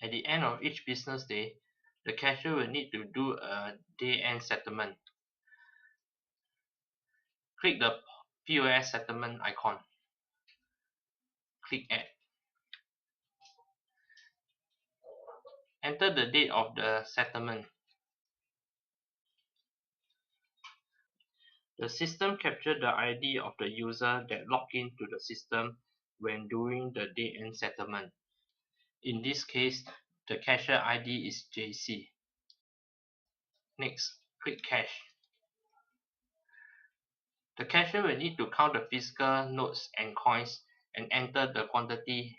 At the end of each business day, the cashier will need to do a day-end settlement. Click the POS settlement icon. Click Add. Enter the date of the settlement. The system captures the ID of the user that logged into the system when doing the day-end settlement. In this case, the cashier ID is JC. Next, click Cash. The cashier will need to count the physical notes and coins and enter the quantity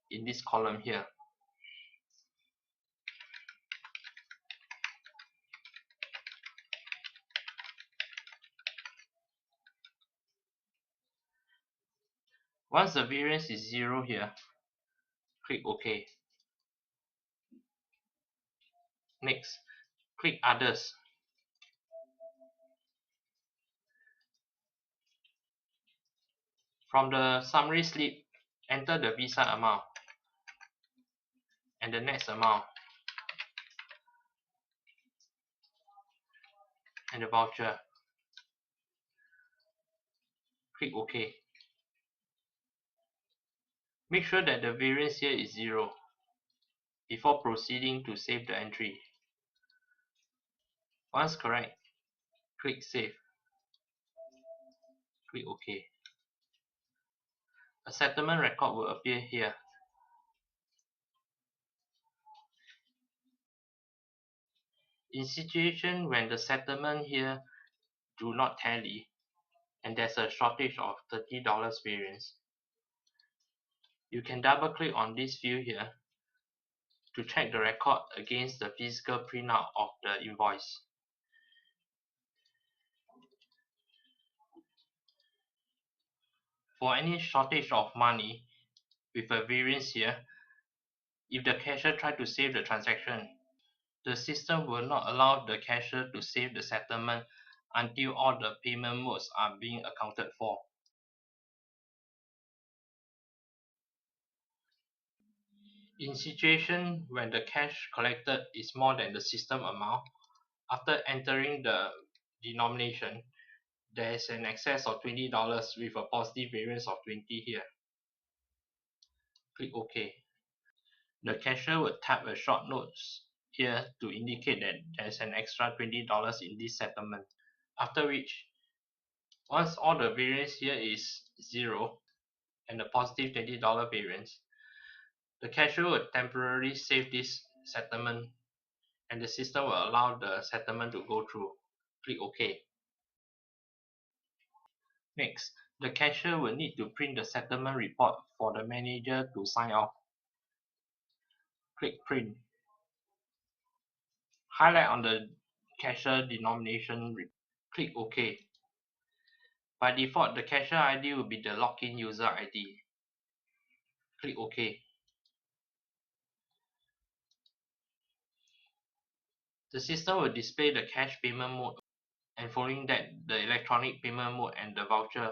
in this column here. Once the variance is 0 here, click OK. Next, click Others. From the summary slip, enter the Visa amount and the next amount and the voucher. Click OK. Make sure that the variance here is 0 before proceeding to save the entry. Once correct, click Save. Click OK. A settlement record will appear here. In situation when the settlement here do not tally and there's a shortage of $30 variance, you can double click on this view here to check the record against the physical printout of the invoice. For any shortage of money with a variance here, if the cashier tries to save the transaction, the system will not allow the cashier to save the settlement until all the payment modes are being accounted for. In situation when the cash collected is more than the system amount, after entering the denomination, there is an excess of $20 with a positive variance of 20 here. Click OK. The cashier will type a short note here to indicate that there is an extra $20 in this settlement. After which, once all the variance here is 0 and the positive $20 variance, the cashier will temporarily save this settlement and the system will allow the settlement to go through. Click OK. Next, the cashier will need to print the settlement report for the manager to sign off. Click Print. Highlight on the cashier denomination. Click OK. By default, the cashier ID will be the login user ID. Click OK. The system will display the cash payment mode and following that the electronic payment mode and the voucher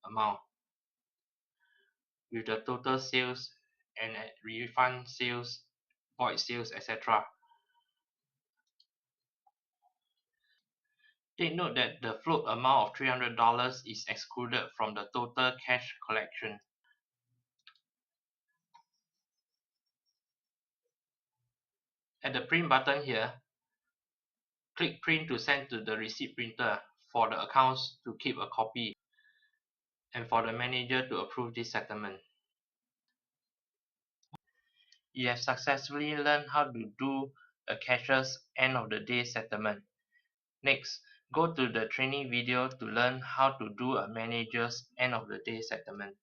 amount with the total sales and refund sales, void sales, etc. Take note that the float amount of $300 is excluded from the total cash collection. At the print button here, click Print to send to the receipt printer for the accounts to keep a copy and for the manager to approve this settlement. You have successfully learned how to do a cashier's end of the day settlement. Next, go to the training video to learn how to do a manager's end of the day settlement.